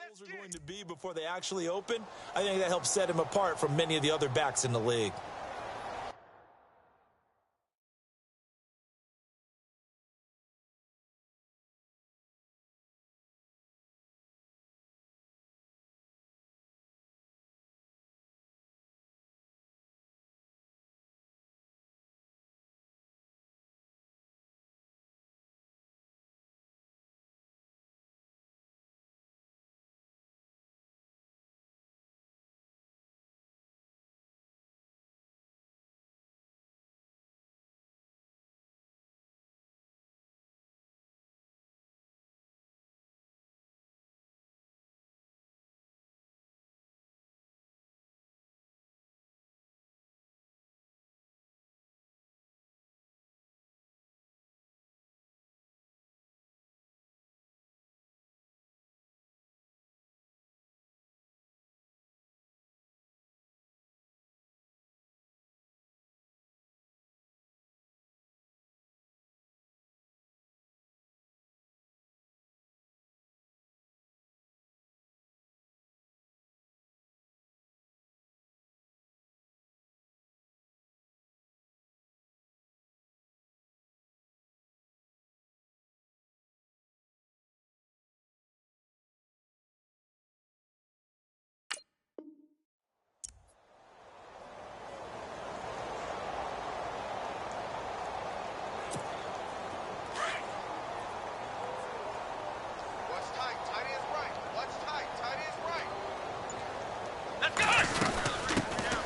holes are going to be before they actually open, I think that helps set him apart from many of the other backs in the league.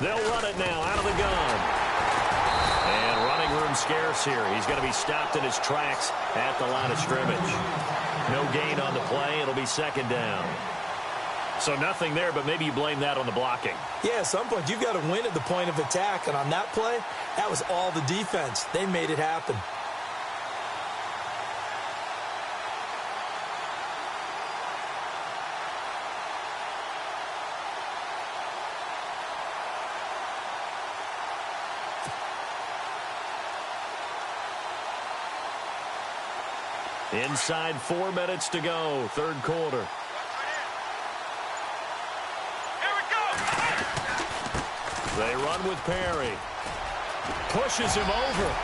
They'll run it now out of the gun. And running room scarce here. He's going to be stopped in his tracks at the line of scrimmage. No gain on the play. It'll be second down. So nothing there, but maybe you blame that on the blocking. Yeah, at some point, you've got to win at the point of attack. And on that play, that was all the defense. They made it happen. Inside 4 minutes to go, third quarter. They run with Perry. Pushes him over.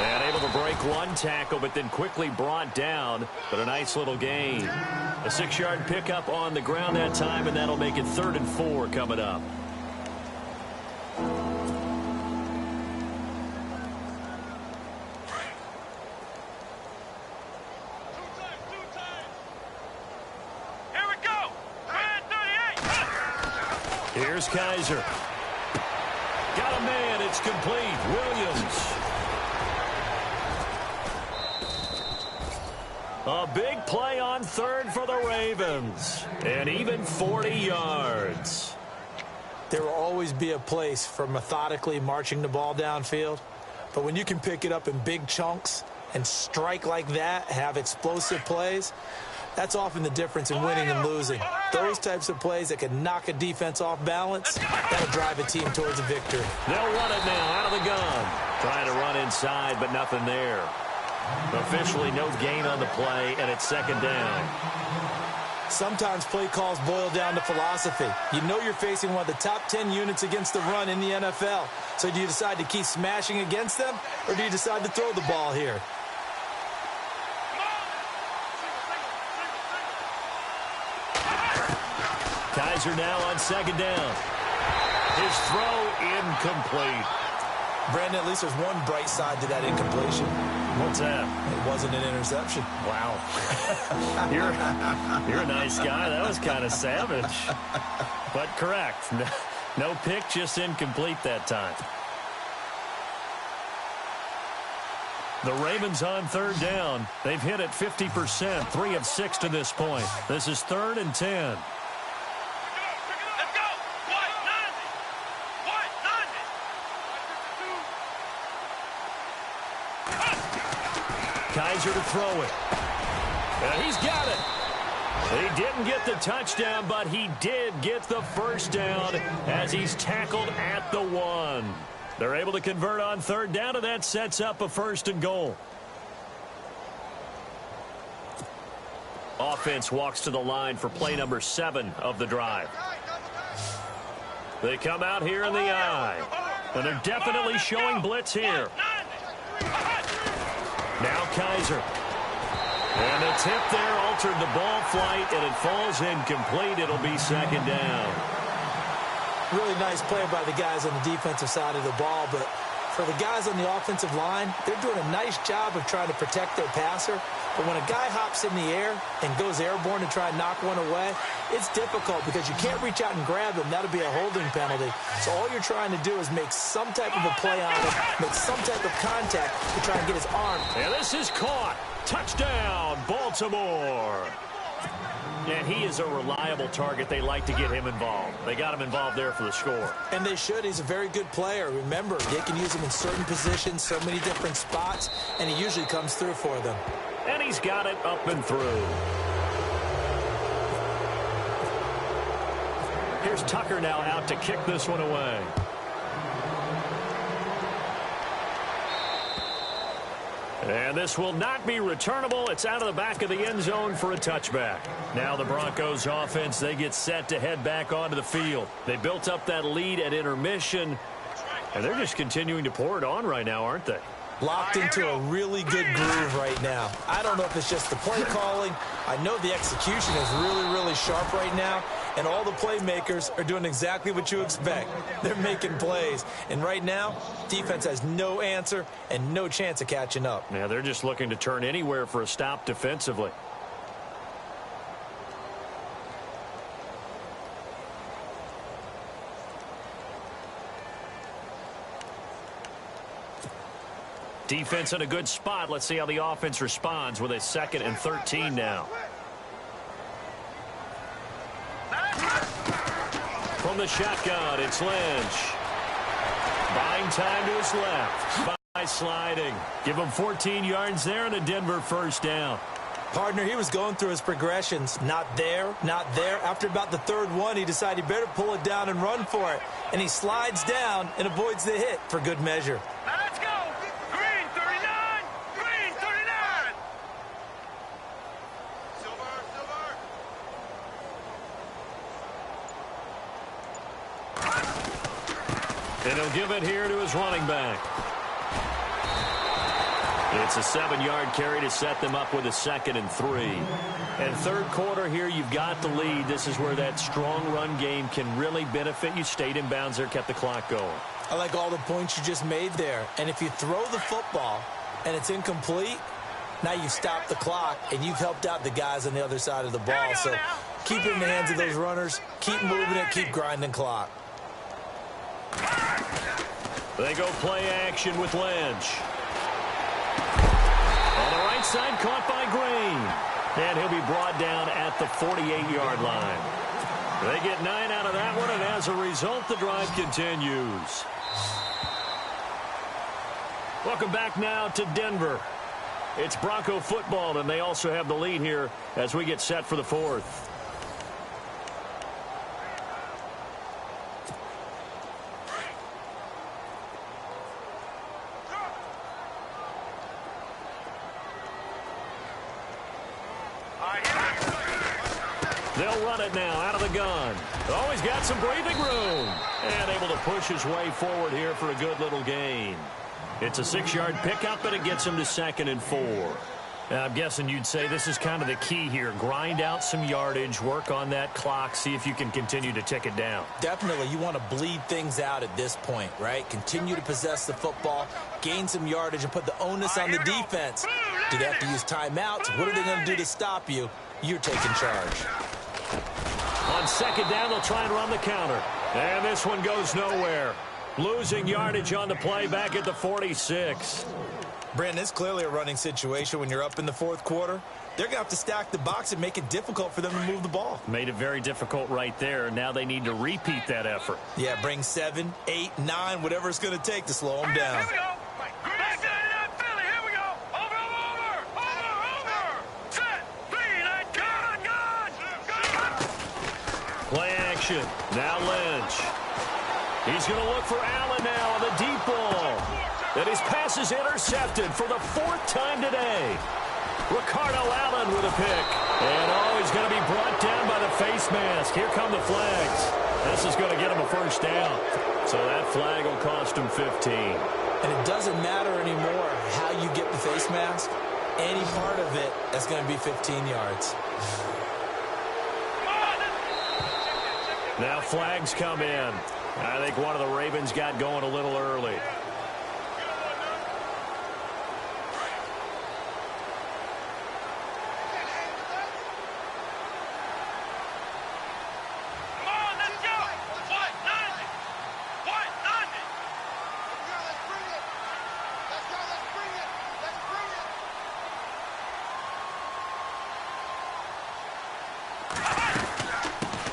And able to break one tackle, but then quickly brought down. But a nice little gain. A 6-yard pickup on the ground that time, and that'll make it 3rd and 4 coming up. Here's Kaiser. Got a man. It's complete. Williams. A big play on 3rd for the Ravens. And even 40 yards. There will always be a place for methodically marching the ball downfield. But when you can pick it up in big chunks and strike like that, have explosive plays, that's often the difference in winning and losing. Those types of plays that can knock a defense off balance, that'll drive a team towards a victory. They'll run it now out of the gun. Trying to run inside, but nothing there. Officially no gain on the play, and it's second down. Sometimes play calls boil down to philosophy. You know you're facing one of the top 10 units against the run in the NFL. So do you decide to keep smashing against them, or do you decide to throw the ball here? Kaiser now on second down. His throw incomplete. Brandon, at least there's one bright side to that incompletion. What's that? It wasn't an interception. Wow. You're a nice guy. That was kind of savage. But correct. No pick, just incomplete that time. The Ravens on 3rd down. They've hit it 50%, 3 of 6 to this point. This is 3rd and 10. Kaiser to throw it. And he's got it. He didn't get the touchdown, but he did get the first down as he's tackled at the 1. They're able to convert on 3rd down, and that sets up a 1st and goal. Offense walks to the line for play number 7 of the drive. They come out here in the eye. And they're definitely showing blitz here. Now Kaiser. And the tip there altered the ball flight, and it falls incomplete. It'll be second down. Really nice play by the guys on the defensive side of the ball, but for the guys on the offensive line, they're doing a nice job of trying to protect their passer. But when a guy hops in the air and goes airborne to try and knock one away, it's difficult because you can't reach out and grab him. That'll be a holding penalty. So all you're trying to do is make some type of a play on him, make some type of contact to try and get his arm. And this is caught. Touchdown, Baltimore. And he is a reliable target. They like to get him involved. They got him involved there for the score. And they should. He's a very good player. Remember, they can use him in certain positions, so many different spots, and he usually comes through for them. And he's got it up and through. Here's Tucker now out to kick this one away. And this will not be returnable. It's out of the back of the end zone for a touchback. Now the Broncos offense, they get set to head back onto the field. They built up that lead at intermission, and they're just continuing to pour it on right now, aren't they? Locked into a really good groove right now. I don't know if it's just the play calling. I know the execution is really, really sharp right now, and all the playmakers are doing exactly what you expect. They're making plays, and right now, defense has no answer and no chance of catching up. Yeah, they're just looking to turn anywhere for a stop defensively. Defense in a good spot. Let's see how the offense responds with a 2nd and 13 now. From the shotgun, it's Lynch. Buying time to his left. By sliding. Give him 14 yards there and a Denver first down. Partner, he was going through his progressions. Not there, not there. After about the 3rd one, he decided he better pull it down and run for it. And he slides down and avoids the hit for good measure. Let's go! Green 39! Green 39! Silver! And he'll give it here to his running back. It's a 7-yard carry to set them up with a 2nd and 3. And 3rd quarter here, you've got the lead. This is where that strong run game can really benefit you. Stayed in bounds there, kept the clock going. I like all the points you just made there. And if you throw the football and it's incomplete, now you've stopped the clock and you've helped out the guys on the other side of the ball. So keep it in the hands of those runners. Keep moving it. Keep grinding clock. They go play action with Lynch. On the right side, caught by Green. And he'll be brought down at the 48-yard line. They get 9 out of that one, and as a result, the drive continues. Welcome back now to Denver. It's Bronco football, and they also have the lead here as we get set for the 4th. They'll run it now out of the gun. Oh, he's got some breathing room. And able to push his way forward here for a good little gain. It's a 6-yard pickup, and it gets him to 2nd and 4. Now, I'm guessing you'd say this is kind of the key here. Grind out some yardage, work on that clock, see if you can continue to tick it down. Definitely. You want to bleed things out at this point, right? Continue to possess the football, gain some yardage, and put the onus on the defense. Do they have to use timeouts? What are they going to do to stop you? You're taking charge. On 2nd down, they'll try and run the counter. And this one goes nowhere. Losing yardage on the play back at the 46. Brandon, it's clearly a running situation when you're up in the 4th quarter. They're going to have to stack the box and make it difficult for them to move the ball. Made it very difficult right there. Now they need to repeat that effort. Yeah, bring 7, 8, 9, whatever it's going to take to slow them down. Here we go. Back to that Philly. Here we go. Over. Set. 3, 9, gun. Play action. Now Lynch. He's going to look for Allen now on the deep ball. And his pass is intercepted for the 4th time today. Ricardo Allen with a pick. And going to be brought down by the face mask. Here come the flags. This is going to get him a first down. So that flag will cost him 15. And it doesn't matter anymore how you get the face mask. Any part of it is going to be 15 yards. Now flags come in. I think one of the Ravens got going a little early.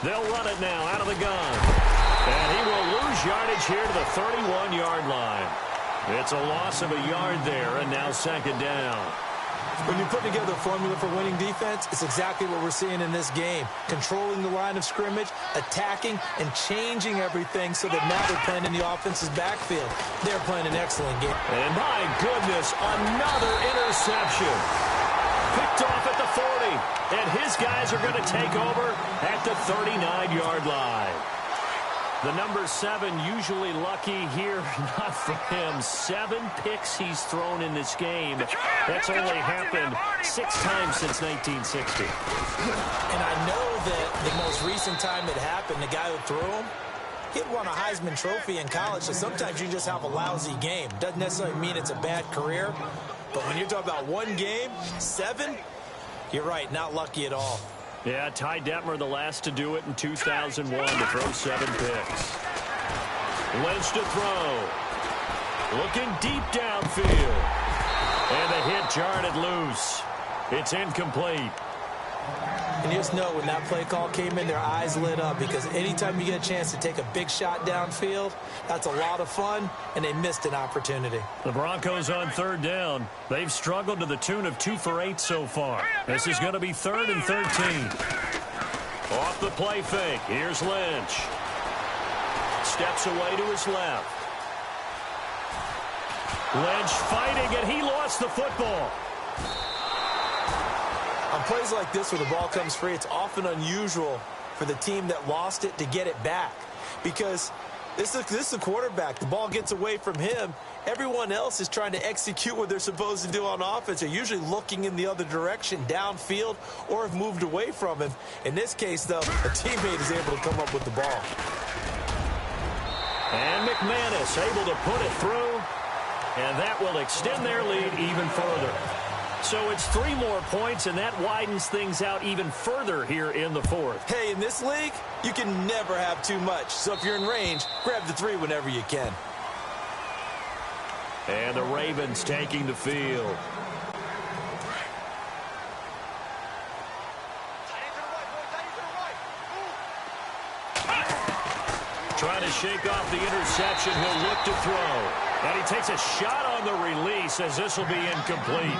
They'll run it now out of the gun. And he will lose yardage here to the 31-yard line. It's a loss of a yard there, and now second down. When you put together a formula for winning defense, it's exactly what we're seeing in this game. Controlling the line of scrimmage, attacking, and changing everything so that now they're playing in the offense's backfield. They're playing an excellent game. And my goodness, another interception. Picked off at the 40, and his guys are going to take over at the 39-yard line. The number 7 usually lucky here, not for him. 7 picks he's thrown in this game. That's only happened 6 times since 1960. And I know that the most recent time it happened, the guy who threw him, he won a Heisman Trophy in college, so sometimes you just have a lousy game. Doesn't necessarily mean it's a bad career. But when you're talking about one game, 7, you're right, not lucky at all. Yeah, Ty Detmer, the last to do it in 2001 to throw 7 picks. Lynch to throw. Looking deep downfield. And the hit jarred it loose. It's incomplete. And you just know when that play call came in, their eyes lit up because anytime you get a chance to take a big shot downfield, that's a lot of fun, and they missed an opportunity. The Broncos on third down. They've struggled to the tune of 2 for 8 so far. This is going to be 3rd and 13. Off the play fake. Here's Lynch. Steps away to his left. Lynch fighting, and he lost the football. On plays like this where the ball comes free, it's often unusual for the team that lost it to get it back because this is the quarterback. The ball gets away from him. Everyone else is trying to execute what they're supposed to do on offense. They're usually looking in the other direction, downfield, or have moved away from him. In this case, though, a teammate is able to come up with the ball. And McManus able to put it through, and that will extend their lead even further. So it's 3 more points, and that widens things out even further here in the 4th. Hey, in this league, you can never have too much. So if you're in range, grab the 3 whenever you can. And the Ravens taking the field. Trying to shake off the interception. He'll look to throw. And he takes a shot on the release as this will be incomplete.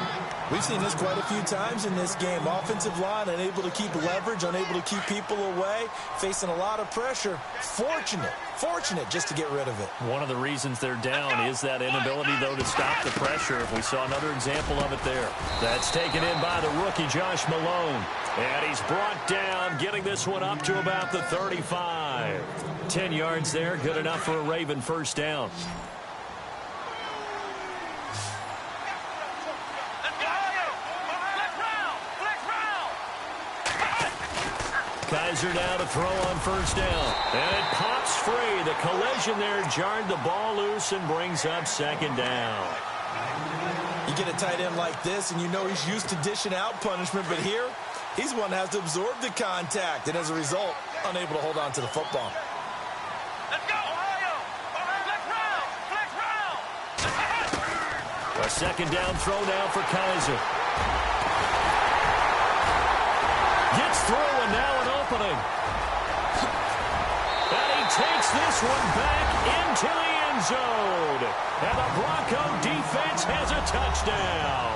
We've seen this quite a few times in this game. Offensive line unable to keep leverage, unable to keep people away, facing a lot of pressure. Fortunate just to get rid of it. One of the reasons they're down is that inability, though, to stop the pressure. We saw another example of it there. That's taken in by the rookie, Josh Malone. And he's brought down, getting this one up to about the 35. 10 yards there, good enough for a Raven first down. Kaiser now to throw on first down. And it pops free. The collision there jarred the ball loose and brings up second down. You get a tight end like this, and you know he's used to dishing out punishment, but here, he's one that has to absorb the contact, and as a result, unable to hold on to the football. Let's go, Ohio! Flex round! A second down throw now for Kaiser. Gets through, and now an opening. And he takes this one back into the end zone. And the Bronco defense has a touchdown.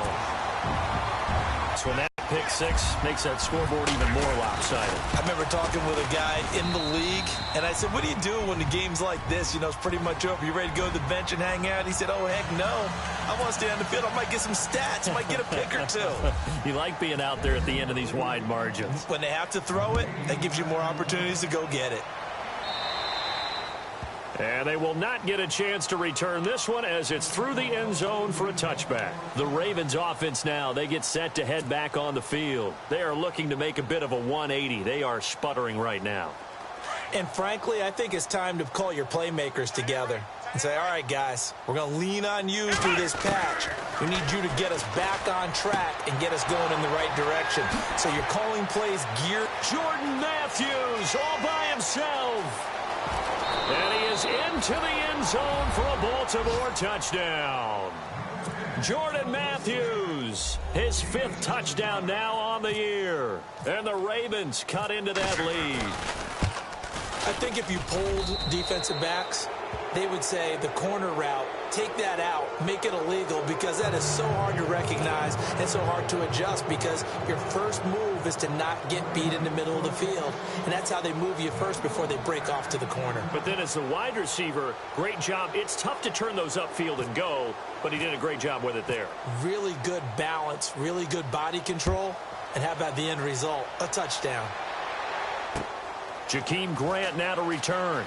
So that Pick six makes that scoreboard even more lopsided. I remember talking with a guy in the league, and I said, what do you do when the game's like this? You know, it's pretty much over. You ready to go to the bench and hang out? He said, oh, heck no. I want to stay on the field. I might get some stats. Might get a pick or two. You like being out there at the end of these wide margins. When they have to throw it, that gives you more opportunities to go get it. And they will not get a chance to return this one as it's through the end zone for a touchback. The Ravens offense now, they get set to head back on the field. They are looking to make a bit of a 180. They are sputtering right now. And frankly, I think it's time to call your playmakers together and say, all right, guys, we're going to lean on you through this patch. We need you to get us back on track and get us going in the right direction. So you're calling plays geared. Jordan Matthews all by himself. And he is into the end zone for a Baltimore touchdown. Jordan Matthews, his 5th touchdown now on the year. And the Ravens cut into that lead. I think if you polled defensive backs, they would say the corner route, take that out, make it illegal, because that is so hard to recognize and so hard to adjust, because your first move is to not get beat in the middle of the field. And that's how they move you first before they break off to the corner. But then as the wide receiver, great job. It's tough to turn those upfield and go, but he did a great job with it there. Really good balance, really good body control, and how about the end result? A touchdown. Jakeem Grant now to return.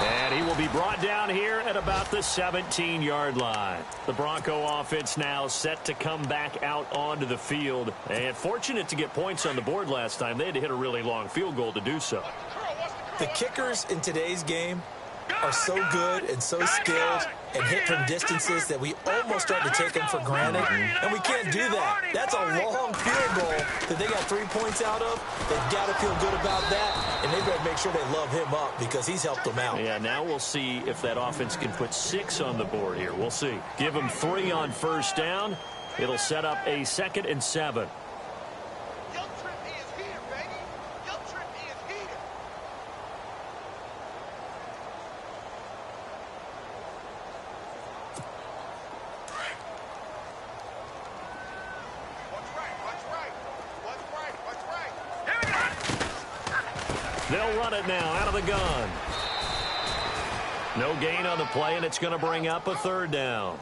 And he will be brought down here at about the 17-yard line. The Bronco offense now set to come back out onto the field. And fortunate to get points on the board last time. They had to hit a really long field goal to do so. The kickers in today's game are so good and so skilled and hit from distances that we almost start to take them for granted. And we can't do that. That's a long field goal that they got 3 points out of. They've got to feel good about that, and they better make sure they love him up because he's helped them out. Yeah, now we'll see if that offense can put 6 on the board here. We'll see. Give them 3 on first down. It'll set up a 2nd and 7. They'll run it now out of the gun. No gain on the play, and it's going to bring up a 3rd down.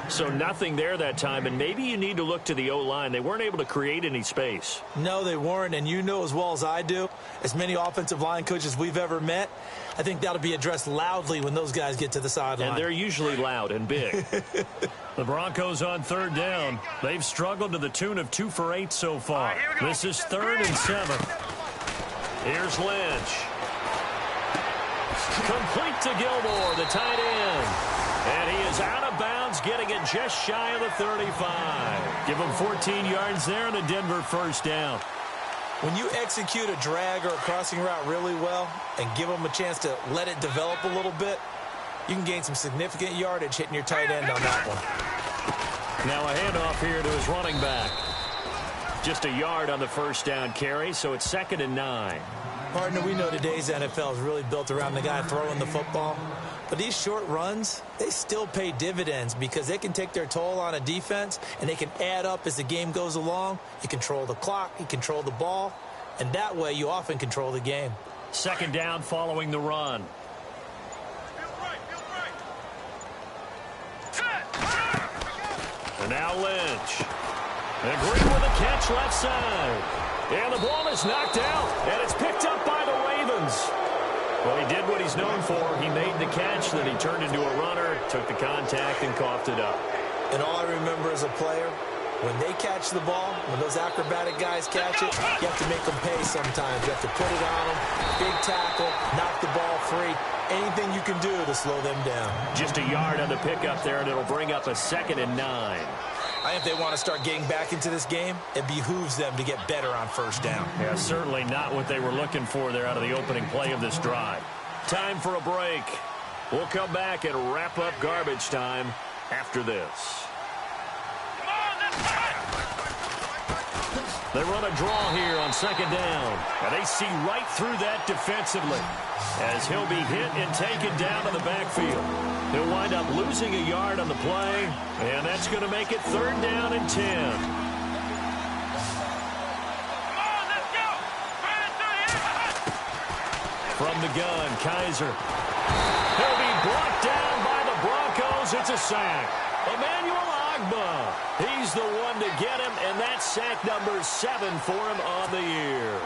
So nothing there that time, and maybe you need to look to the O-line. They weren't able to create any space. No, they weren't, and you know as well as I do, as many offensive line coaches we've ever met, I think that'll be addressed loudly when those guys get to the sideline. And they're usually loud and big. The Broncos on 3rd down. They've struggled to the tune of 2 for 8 so far. This is 3rd and 7. Here's Lynch. Complete to Gilmore, the tight end. And he is out of bounds, getting it just shy of the 35. Give him 14 yards there and a Denver 1st down. When you execute a drag or a crossing route really well and give them a chance to let it develop a little bit, you can gain some significant yardage hitting your tight end on that one. Now a handoff here to his running back. Just a yard on the 1st down carry, so it's 2nd and 9. Partner, we know today's NFL is really built around the guy throwing the football. But these short runs, they still pay dividends because they can take their toll on a defense and they can add up as the game goes along. You control the clock, you control the ball, and that way you often control the game. 2nd down following the run. And now Lynch. And Green with a catch left side. And the ball is knocked out, and it's picked up by the Ravens. Well, he did what he's known for. He made the catch, then he turned into a runner, took the contact, and coughed it up. And all I remember as a player, when they catch the ball, when those acrobatic guys catch it, you have to make them pay sometimes. You have to put it on them, big tackle, knock the ball free. Anything you can do to slow them down. Just a yard on the pickup there, and it'll bring up a 2nd and 9. I think if they want to start getting back into this game, it behooves them to get better on 1st down. Yeah, certainly not what they were looking for there out of the opening play of this drive. Time for a break. We'll come back and wrap up garbage time after this. They run a draw here on second down. And they see right through that defensively as he'll be hit and taken down to the backfield. He'll wind up losing a yard on the play, and that's going to make it 3rd down and 10. From the gun, Kaiser. He'll be brought down by the Broncos. It's a sack. Emmanuel Ogbah. He's the one to get him, and that's sack number 7 for him on the year.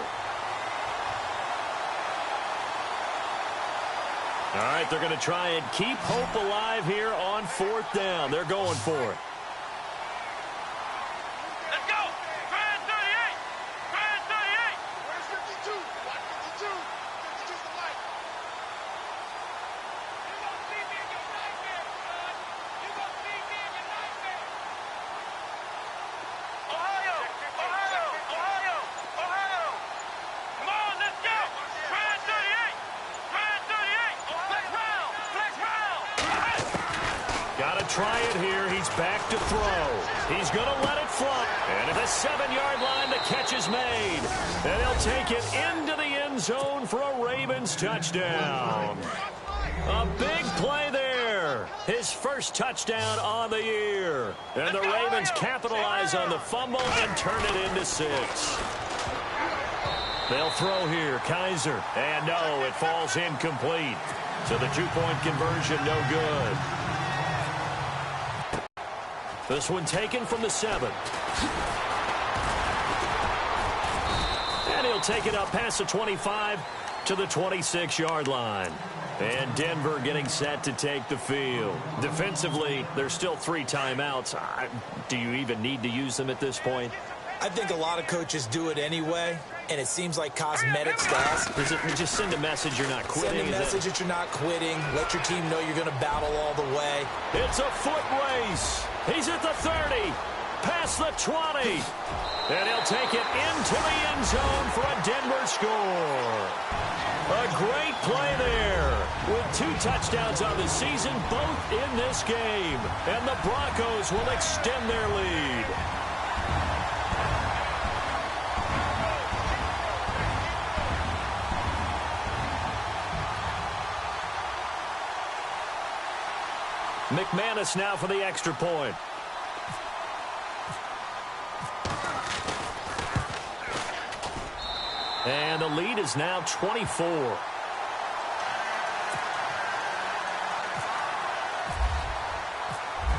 All right, they're going to try and keep hope alive here on 4th down. They're going for it. Let's go. Grand 38. Grand 38. Where's 52? Watch 52. 52's the light. You won't see me in your nightmare, son. You won't see me in your nightmare. Ohio. Ohio. Ohio. Ohio. Come on, let's go. Grand 38. Grand 38. Flex round. Flex round. Got to try it here. He's back to throw. He's going to let it fly. And at the 7-yard line, the catch is made. And he'll take it into the end zone for a Ravens touchdown. A big play there. His first touchdown on the year. And the Ravens capitalize on the fumble and turn it into 6. They'll throw here. Kaiser. And no, it falls incomplete. So the 2-point conversion, no good. This one taken from the 7. And he'll take it up past the 25 to the 26-yard line. And Denver getting set to take the field. Defensively, there's still 3 timeouts. Do you even need to use them at this point? I think a lot of coaches do it anyway, and it seems like cosmetics to us. Is it just send a message you're not quitting? Send a message that you're not quitting. Let your team know you're going to battle all the way. It's a foot race. He's at the 30, past the 20. And he'll take it into the end zone for a Denver score. A great play there with 2 touchdowns on the season, both in this game. And the Broncos will extend their lead. McManus now for the extra point. And the lead is now 24.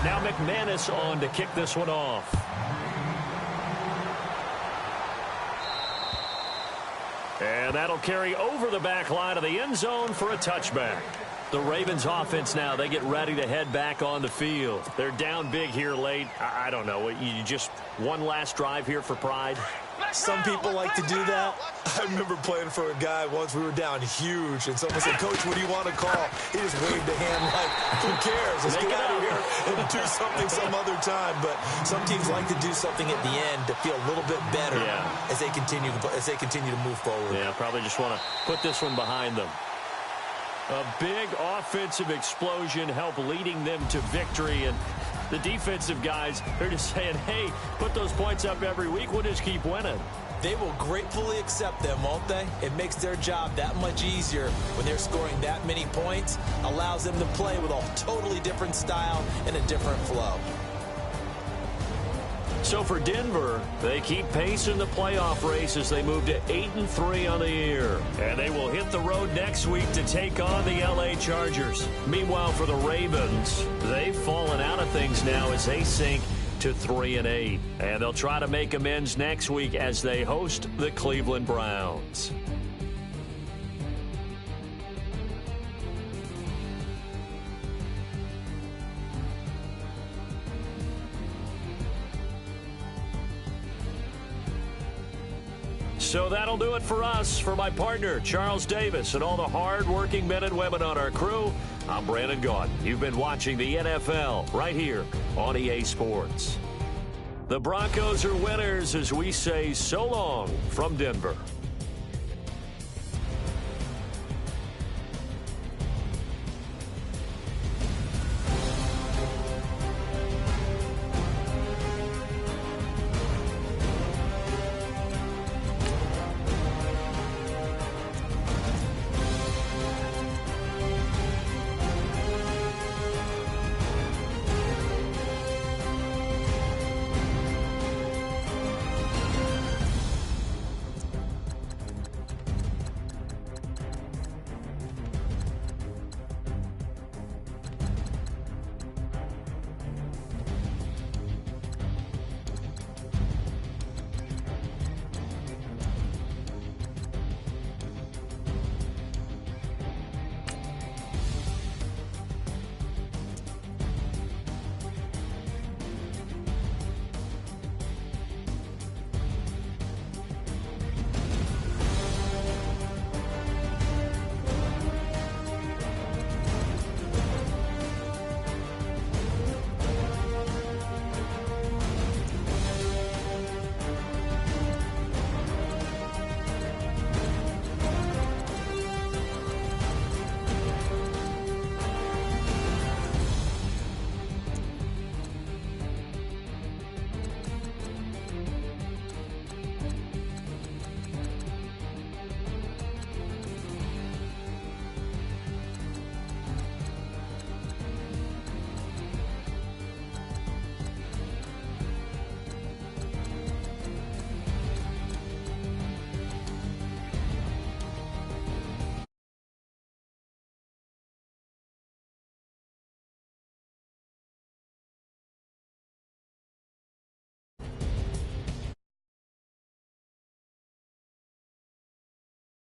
Now McManus on to kick this one off. And that'll carry over the back line of the end zone for a touchback. The Ravens offense now, they get ready to head back on the field. They're down big here late. I don't know. You just one last drive here for pride? Some people like to do that. I remember playing for a guy once. We were down huge, and someone said, "Coach, what do you want to call?" He just waved a hand like, "Who cares? Let's get out of here and do something some other time." But some teams like to do something at the end to feel a little bit better as they continue to move forward. Yeah, probably just want to put this one behind them. A big offensive explosion helped leading them to victory, and the defensive guys are just saying, hey, put those points up every week, we'll just keep winning. They will gratefully accept them, won't they? It makes their job that much easier when they're scoring that many points, allows them to play with a totally different style and a different flow. So for Denver, they keep pace in the playoff race as they move to 8-3 on the year. And they will hit the road next week to take on the LA Chargers. Meanwhile, for the Ravens, they've fallen out of things now as they sink to 3-8. And they'll try to make amends next week as they host the Cleveland Browns. So that'll do it for us. For my partner, Charles Davis, and all the hard-working men and women on our crew, I'm Brandon Gaudin. You've been watching the NFL right here on EA Sports. The Broncos are winners as we say so long from Denver.